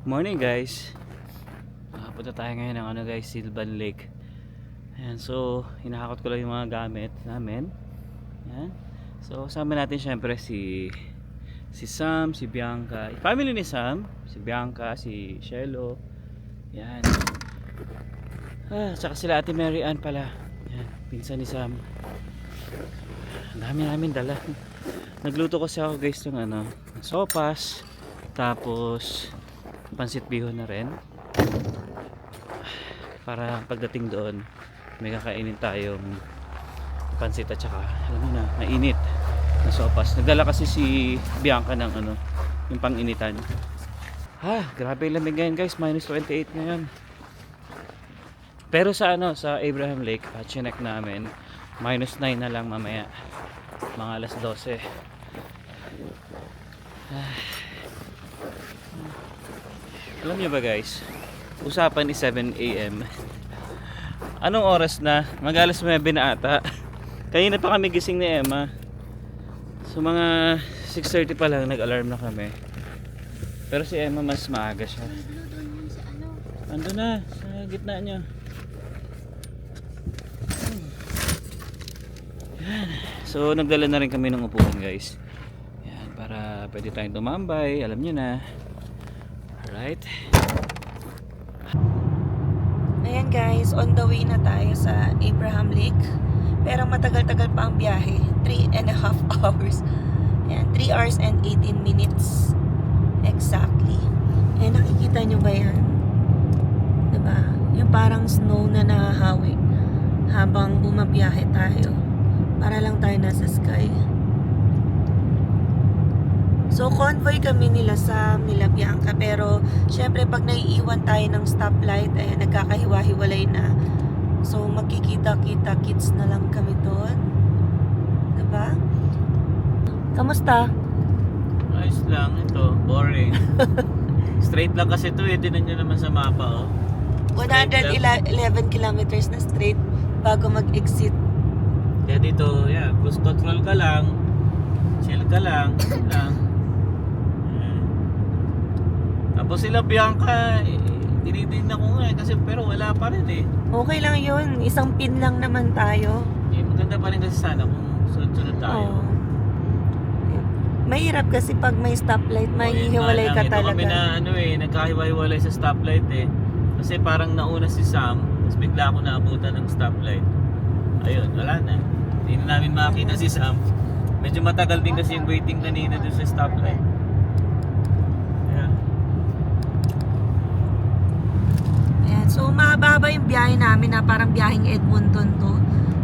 Morning guys. Punta tayo ngayon ng guys, Silvan Lake. Ayan, so hinahakot ko lang yung mga gamit namin. Ayan. So kasama natin syempre si Sam, si Bianca. Family ni Sam, si Bianca, si Shelo. Ayan. Tsaka sila Ate Mary Ann pala. Ayan, pinsan ni Sam. Ang dami namin dala. Nagluto kasi ako guys ng sopas. Tapos pansit bihon na rin para pagdating doon may kakainin tayong pansit at saka alam mo na, mainit na sopas. Nagdala kasi si Bianca ng yung pang-initan. Grabe yung lamig ngayon guys, minus 28 ngayon. Pero sa sa Abraham Lake, chinek namin minus 9 na lang mamaya, mga alas 12. Alam niyo ba guys, usapan is 7 AM. Anong oras na? Mag-alas 9 na ata. Kanina pa kami gising ni Emma. So mga 6:30 pa lang nag-alarm na kami. Pero si Emma mas maaga siya. Ando na, sa gitna niya. So nagdala na rin kami ng upuan guys. Yan, para pwede tayong tumambay, alam niyo na. Alright. Ayan guys, on the way na tayo sa Abraham Lake. Pero matagal-tagal pa ang biyahe. 3.5 hours. Ayan, 3 hours and 18 minutes. Exactly. Ayan, nakikita nyo ba yan? Diba? Yung parang snow na nahahawi habang bumabiyahe tayo. Para lang tayo nasa sky. So, convoy kami nila Sam, nila Bianca. Pero, syempre, pag naiiwan tayo ng stoplight, ay nagkakahiwa-hiwalay na. So, magkikita-kita-kits na lang kami doon. Diba? Kamusta? Ayos lang ito, boring. Straight lang kasi ito eh, tinan nyo naman sa mapa oh. 111 kilometers na straight bago mag-exit. Kaya dito, cruise control ka lang, chill ka lang, lang. Tapos sila Bianca, tinitignan ko nga kasi pero wala pa rin eh. Okay lang yun. Isang pin lang naman tayo. Maganda pa rin kasi sana kung sunod-sunod tayo. Oh. Mahirap kasi pag may stoplight, may hiwalay ka talaga. Ito kami na nagkahiwa-hiwalay sa stoplight eh. Kasi parang nauna si Sam, tapos bigla ako naabutan ng stoplight. Ayun, wala na. Hindi na namin makita si Sam. Medyo matagal din kasi yung waiting kanina doon sa stoplight. So, mahaba yung biyahe namin na parang biyaheng Edmonton to.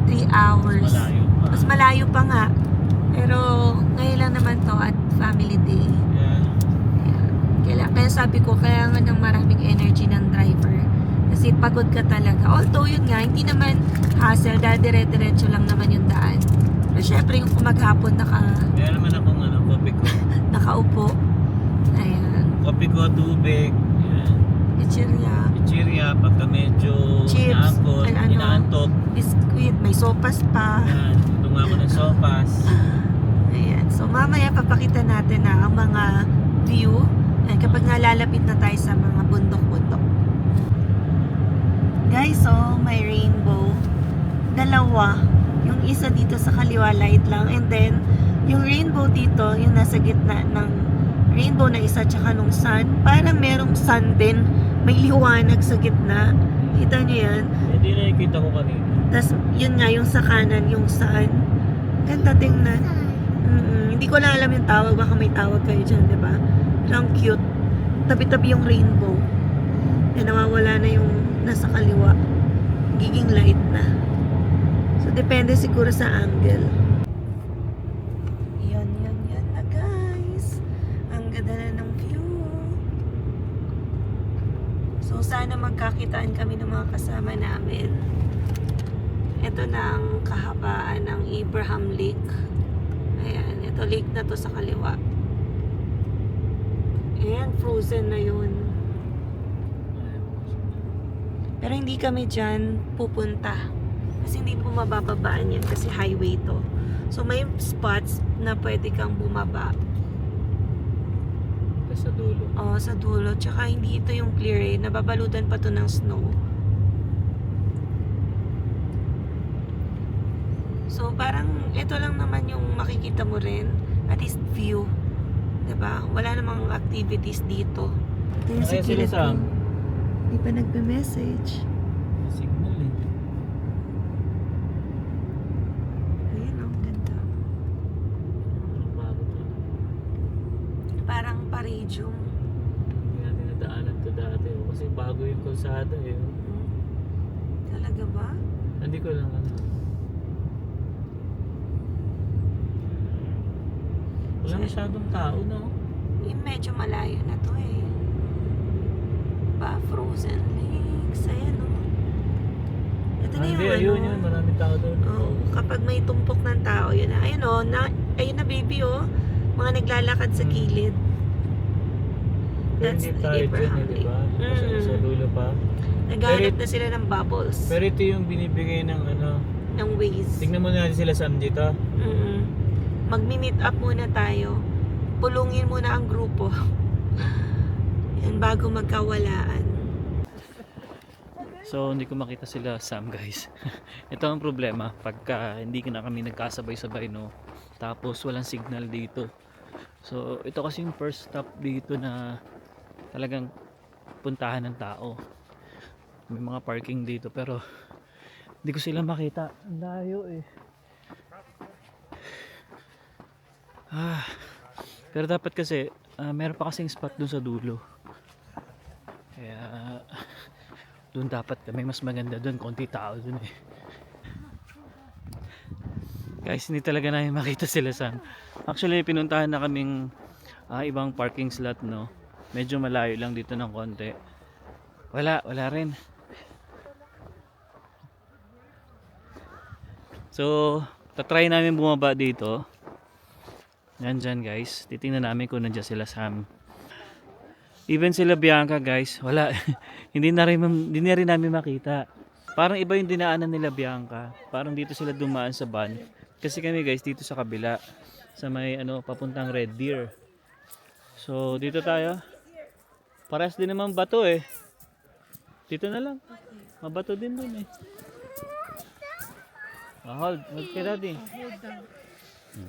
3 hours. Malayo pa. Mas malayo pa nga. Pero, ngayon lang naman to at family day. Kaya sabi ko, kaya nga ng maraming energy ng driver. Kasi pagod ka talaga. Although, yun nga, hindi naman hassle dahil dire-diretso lang naman yung daan. Pero syempre, yung maghapon Kaya naman akong kopi ko. nakaupo. Ayan. Kopi ko, tubig. Chichirya, pagka medyo Chips, inaantok. Biscuit, may sopas pa. Yan, ito nga ako ng sopas. Ayan. So, mamaya papakita natin na ang mga view. Ayan, kapag nalalapit na tayo sa mga bundok-bundok. Guys, so, may rainbow. Dalawa. Yung isa dito sa kaliwa, light lang. And then, yung rainbow dito, yung nasa gitna ng rainbow na isa tsaka nung sun. Parang merong sun din. May liwanag sa gitna. Kita nyo yan? Hindi nakikita ko kanina. Tapos, yun nga, yung sa kanan, yung sun. Ganda tingnan. Hindi ko na alam yung tawag. Baka may tawag kayo dyan, di ba? Pero ang cute. Tabi-tabi yung rainbow. Yan, nawawala na yung nasa kaliwa. Giging light na. So, depende siguro sa angle. Yan na guys. Ang ganda na ng view. So, sana magkakitaan kami ng mga kasama namin. Ito na ang kahabaan ng Abraham Lake. Ayan, ito lake na to sa kaliwa. Ayan, frozen na yun. Pero hindi kami dyan pupunta. Kasi hindi po mabababaan yan kasi highway to. So may spots na pwede kang bumaba. sa dulo. Oh, sa dulo. Tsaka hindi ito yung clear eh. Nababalutan pa to ng snow. So, parang ito lang naman yung makikita mo rin. At least view. 'Di ba? Wala namang activities dito. Ito yung Kaya sila Sam? Di pa nagbe-message. Signal eh. Ayun, ang ganda. Bago to. Parang pa-radium. Hindi natin nadaanan to dati. Kasi bago yung kalsada eh. Talaga ba? Hindi ko lang ano. Wala masyadong tao, no? Medyo malayo na to eh. Frozen lakes. Ayan o. Ito na yung Hindi, ano. ayun yun. Maraming tao doon. Oh, kapag may tumpok ng tao, yun na. Ayun o. Ayun na baby o. Mga naglalakad sa gilid. Pero That's hindi tayo dyan eh, di ba? Kasi sa dulo pa. Naghanap na sila ng bubbles. Pero ito yung binibigay ng ano. Ng ways. Tingnan mo natin sila Sam dito. Magmi-meet up muna tayo. Pulungin muna ang grupo. Yan, bago magkawalaan. So hindi ko makita sila Sam guys. Ito ang problema pagka hindi na kami nagkasabay-sabay no. Tapos walang signal dito. So ito kasi yung first stop dito na talagang puntahan ng tao. May mga parking dito pero hindi ko sila makita. Ang layo eh. Pero dapat kasi meron pa kasing spot dun sa dulo. Kaya dun dapat kami, mas maganda dun, konti tao dun eh. Guys, hindi talaga namin makita sila Sam. Actually pinuntahan na kaming ibang parking slot no. Medyo malayo lang dito ng konti. Wala rin. So tatry namin bumaba dito. Yan dyan guys, titingnan namin kung nandiyan sila Sam. Even sila Bianca guys, wala. hindi na rin namin makita. Parang iba yung dinaanan nila Bianca. Parang dito sila dumaan sa van. Kasi kami guys dito sa kabila, sa may papuntang Red Deer. So dito tayo. Parehas din naman bato eh. Dito na lang. Mabato din dun eh. Hold kay daddy.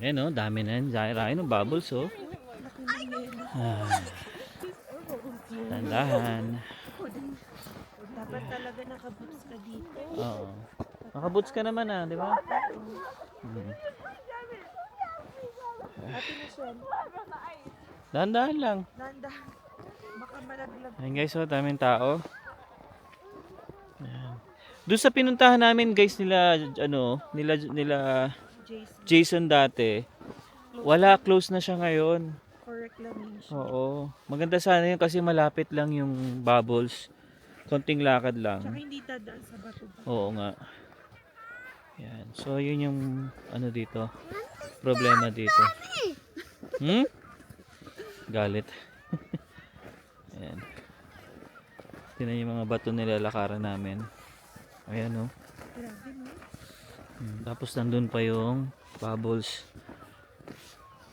Ayan dami na yan. Raya ng bubbles Tandahan. Dapat talaga nakaboots ka dito. Oo. Nakaboots ka naman di ba? Dahan-dahan lang. Dahan-dahan. Baka malaglag. Ayan guys, daming tao. Ayan. Doon sa pinuntahan namin guys nila Jason dati. Wala, close na siya ngayon. For reclamation. Oo. Maganda sana yun kasi malapit lang yung bubbles. Konting lakad lang. Tsaka hindi dadaan sa bato. Oo nga. Yan. So yun yung dito. Problema dito. Galit. Ayan. Tingnan yung mga bato nilalakaran namin. Ayan Grabe no? Tapos nandun pa yung bubbles.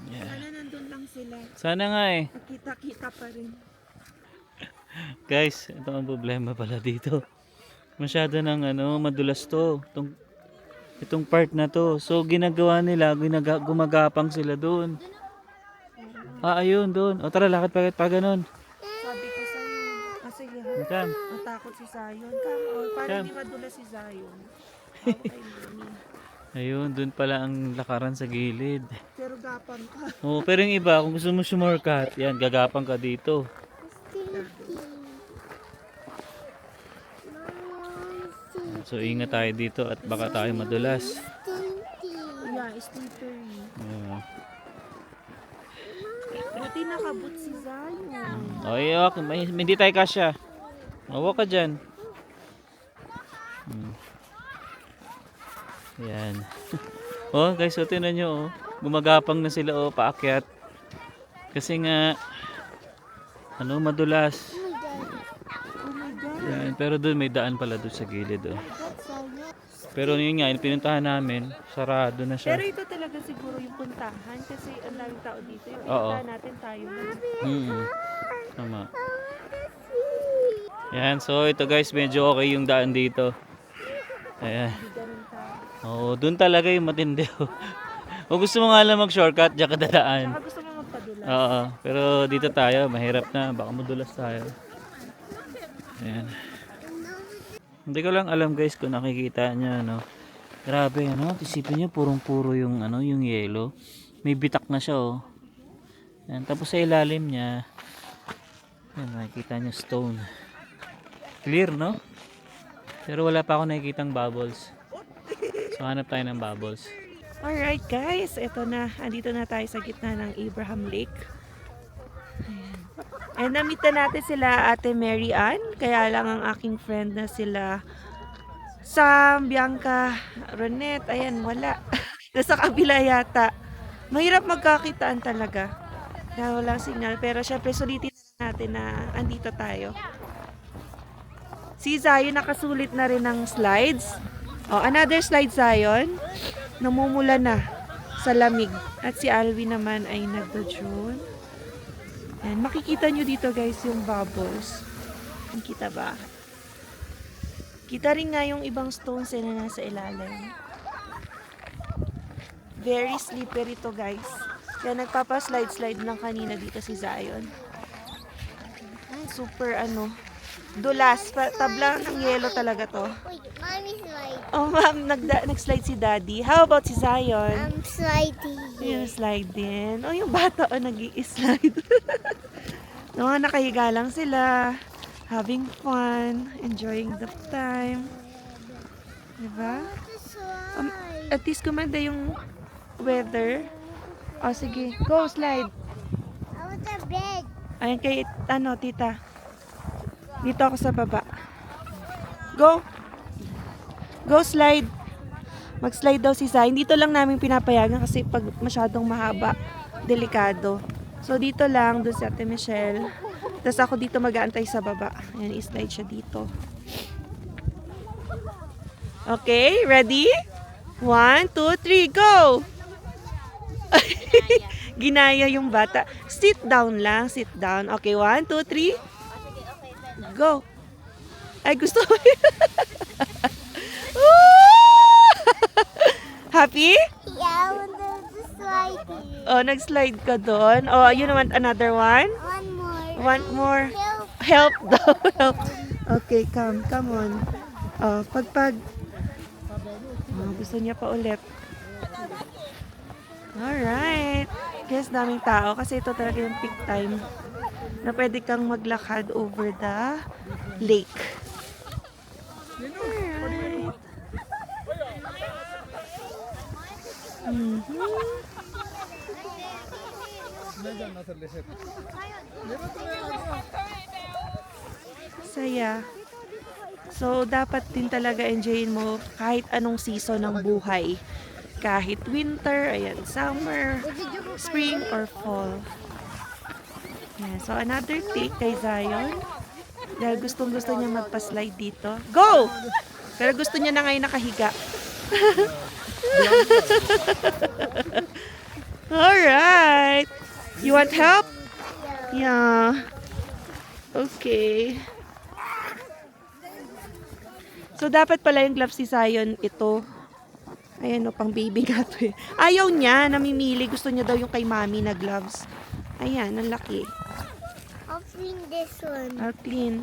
Yeah. Sana nandun lang sila. Sana nga eh. Kita-kita pa rin. Guys, ito ang problema pala dito. Masyado ng madulas to. Itong part na to. So ginagawa nila, gumagapang sila doon. Ayun doon. O tara, lakad pa ganun. Sabi ko sa'yo. Kasi Kam. matakot si Zion. Para hindi madulas si Zion. Okay, mami. Ayun, doon pala ang lakaran sa gilid. Pero gapang ka. Oo, pero yung iba, kung gusto mo sumorkat, yan, gagapang ka dito. So ingat tayo dito at baka tayo madulas. Yeah, slippery. Buti nakabot si Zion. Okay, hindi tayo kasya. Mawa ka dyan. Yan. Guys, tinan nyo gumagapang na sila paakyat. Kasi nga madulas. Oh my God. Yan, pero doon may daan pala doon sa gilid Pero yun nga, pinuntahan namin, sarado na siya. Pero ito talaga siguro yung puntahan kasi ang daming tao dito. Yung Oo. puntahan natin tayo na. Tama. Yan, so ito guys, medyo okay yung daan dito. Ayan. Oo, dun talaga yung matindi. O gusto mo nga lang mag-shortcut, diyan ka dadaan. Saka gusto mo magpadulas. Oo, pero dito tayo, mahirap na. Baka madulas tayo. Ayan. Hindi ko lang alam guys kung nakikita nyo, no. Grabe, ano. Isipin nyo, purong-puro yung, ano, yung yelo. May bitak na siya, oh. Ayan, tapos sa ilalim niya, ayan, makikita nyo stone. Clear, no? Pero wala pa ako nakikitang bubbles. So, hanap tayo ng bubbles. Alright guys, eto na. Andito na tayo sa gitna ng Abraham Lake. Ayan. And namita natin sila Ate Mary Ann. Kaya lang ang aking friend na sila Sam, Bianca, Ronette. Ayan, wala. Nasa kabila yata. Mahirap magkakitaan talaga. Na walang signal. Pero syempre sulitin natin na andito tayo. Si Zion nakasulit na rin ng slides. Oh, another slide Zion. Namumula na sa lamig. At si Alvin naman ay nagdo-drone. Ayan, makikita nyo dito guys yung bubbles. Kita ba? Kita rin nga yung ibang stones na nasa ilalim. Very slippery to guys. Kaya nagpapa-slide-slide lang kanina dito si Zion. Ay, super ano. Dulas. Tabla ng yelo talaga to. Wait, mommy slide. Oh ma'am, nag-slide si daddy. How about si Zion? I'm sliding. Yung slide din. Oh, yung bata o nag-i-slide. No, nakahiga lang sila. Having fun. Enjoying the time. Diba? Slide. At least kumanda yung weather. O, sige. Go, slide. I want a bed. Ayan kay, ano, tita. Dito ako sa baba. Go. Go, slide. Mag-slide daw si Zay. Dito lang namin pinapayagan kasi pag masyadong mahaba, delikado. So, dito lang, doon si Ate Michelle. Tapos ako dito mag-aantay sa baba. Ayan, i-slide siya dito. Okay, ready? 1, 2, 3, go! Ginaya yung bata. Sit down lang, sit down. Okay, 1, 2, 3. Go. Ay, gusto ko. Happy? Yeah, I want to slide. Oh, nag-slide ka doon. Oh, you want another one? One more. One more. Help. Help daw. Help. Okay, come on. Oh, pagpag. Oh, gusto niya pa ulit. Alright. Guys, daming tao kasi ito talaga yung peak time na pwede kang maglakad over the lake. Alright. Saya. So, dapat din talaga enjoyin mo kahit anong season ng buhay. Kahit winter, ayan, summer, spring, or fall. Ayan, so, another take kay Zion. Dahil gustong-gusto niya magpa-slide dito. Go! Pero gusto niya na ngayon nakahiga. Alright. You want help? Yeah. Okay. So, dapat pala yung gloves si Zion ito. Ayan o, pang baby nga to eh. Ayaw niya, namimili. Gusto niya daw yung kay mami na gloves. Ayan, ang laki. I'll clean this one. I'll clean.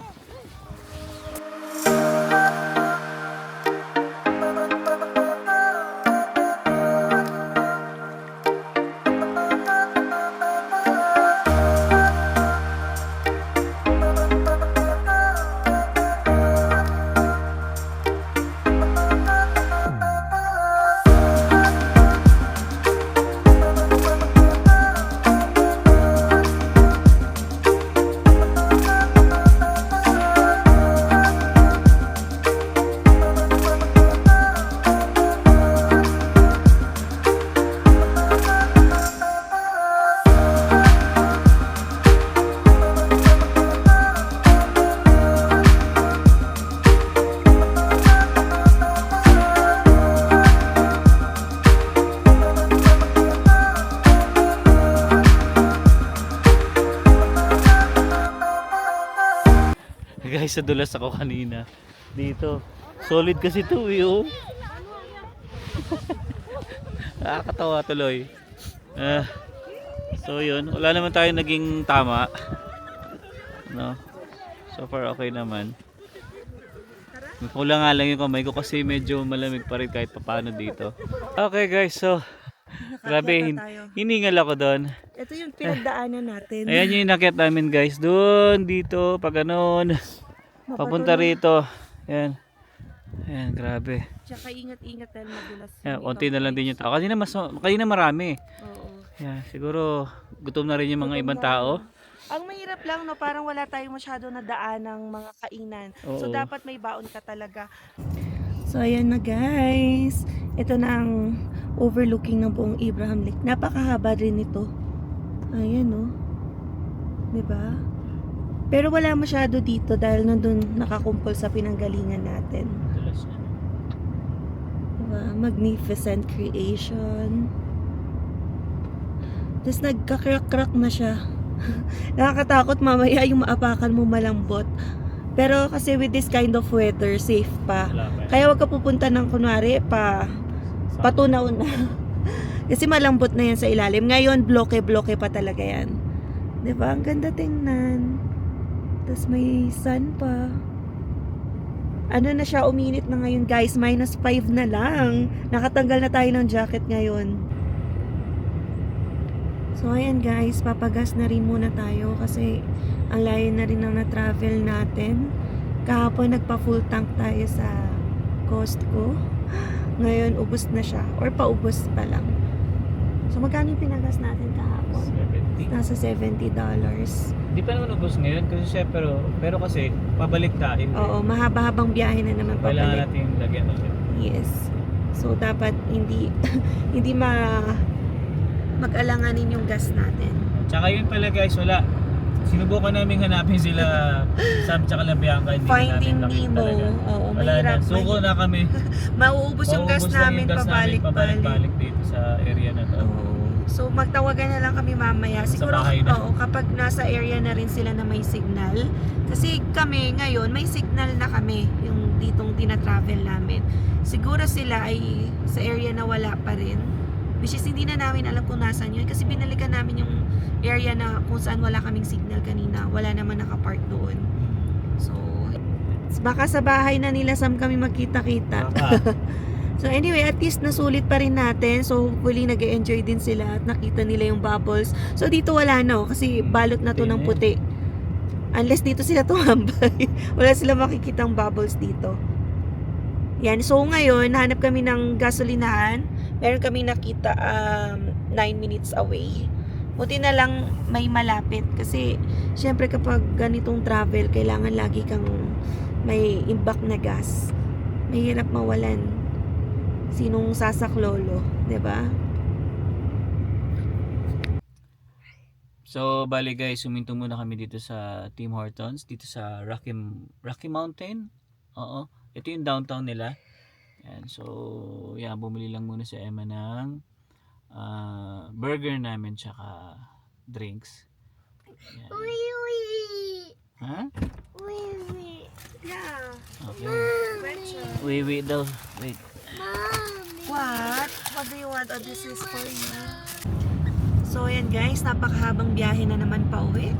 Guys, nadulas ako kanina. Dito. Solid kasi ito eh, oh. Nakakatawa tuloy. So yun, wala naman tayo naging tama. No. So far okay naman. Kulang nga lang yung kamay ko kasi medyo malamig pa rin kahit papaano dito. Okay guys, so grabe, hiningal ako doon. Ito yung pinagdaanan natin. Ayan yung inakyat namin guys, doon, dito, pag ganon. Papunta rito. Ayan. Ayan, grabe. Tsaka ingat-ingat dahil madulas. Ayan, konti na lang din yung tao. Kanina marami. Oo. Ayan, siguro gutom na rin yung mga ibang tao. Ang mahirap lang, no, parang wala tayong masyado na daan ng mga kainan. So, Oo. dapat may baon ka talaga. So, ayan na guys. Ito na ang overlooking ng buong Abraham Lake. Napakahaba rin ito. Ayan, no. Diba? Pero wala masyado dito dahil nandun nakakumpol sa pinanggalingan natin. Diba? Magnificent creation. Tapos nagkakrak-krak na siya. Nakakatakot mamaya yung maapakan mo malambot. Pero kasi with this kind of weather, safe pa. Kaya wag ka pupunta ng kunwari patunaw na. Kasi malambot na yan sa ilalim. Ngayon, bloke-bloke pa talaga yan. Diba? Ang ganda tingnan. Tapos may sun pa. Ano na siya, uminit na ngayon guys. -5 na lang. Nakatanggal na tayo ng jacket ngayon. So ayan guys, papagas na rin muna tayo kasi ang layo na rin ang na-travel natin. Kahapon nagpa full tank tayo sa Costco. Ngayon ubos na siya or paubos pa lang. So magkano yung pinagas natin kahapon? 70. Nasa $70. Di pa naman ubos ngayon kasi siya pero kasi pabalik tayo. Oo, mahaba-habang biyahe na naman Kailangan pabalik. natin lagyan ulit. Yes. So dapat hindi mag-alanganin yung gas natin. Tsaka yun pala guys, wala. Sinubukan namin hanapin sila Sam tsaka la Bianca. Hindi Finding namin Nemo. talaga. Oo, Wala na. mahirap. Suko na kami. Mauubos yung gas Mauubos lang namin yung gas namin pabalik-balik. pabalik dito sa area na to. Oo. So magtawagan na lang kami mamaya. Sa Siguro bahay na. oo, kapag nasa area na rin sila na may signal. Kasi kami ngayon may signal na kami yung ditong tina-travel namin. Siguro sila ay sa area na wala pa rin. Which is hindi na namin alam kung nasan yun kasi binalikan namin yung area na kung saan wala kaming signal kanina. Wala naman nakapark doon. So baka sa bahay na nila Sam kami magkita-kita. So anyway, at least nasulit pa rin natin. So hopefully nag-enjoy din sila at nakita nila yung bubbles. So dito wala no, kasi balot na to ng puti. Unless dito sila tumambay. Wala sila makikitang bubbles dito. Yan, so ngayon, hanap kami ng gasolinahan. Meron kami nakita 9 minutes away. Buti na lang may malapit kasi syempre kapag ganitong travel, kailangan lagi kang may imbak na gas. Mahirap mawalan. Sinong sasaklolo, 'di ba? So, bali guys, suminto muna kami dito sa Tim Hortons, dito sa Rocky Mountain. Oo. Ito yung downtown nila. Yan. So, yeah, bumili lang muna si Emma ng burger namin tsaka drinks. Yan. Ha? Yeah. Okay. Wait daw. Wait. What? What do you want? Oh, this is for you. So, ayan guys, napakahabang biyahe na naman pa uwi.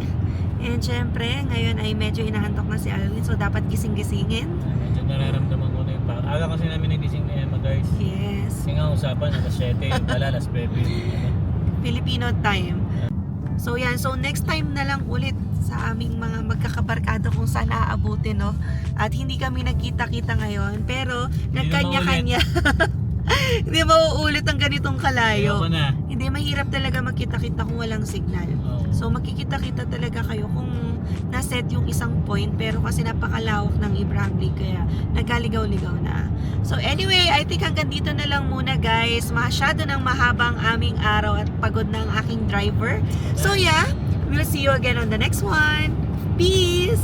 And syempre, ngayon ay medyo inaantok na si Alwin. So, dapat gising-gisingin. Medyo nararamdaman ko na yung aga kasi namin nagising ni Emma guys. Yes. Kasi nga usapan, alas 7, yung pala alas 9. Filipino time. So, yan. So, next time na lang ulit sa aming mga magkakabarkada kung saan aabutin, no? At hindi kami nagkita-kita ngayon. Pero, nagkanya-kanya. Hindi mauulit ang ganitong kalayo. Ayoko na. Hindi, mahirap talaga magkita-kita kung walang signal. Oo. So magkikita-kita talaga kayo kung naset yung isang point, pero kasi napakalawak ng Abraham Lake kaya nagaligaw-ligaw na. So anyway, I think hanggang dito na lang muna guys. Masyado nang mahabang aming araw at pagod na ang aking driver. So yeah, we'll see you again on the next one. Peace!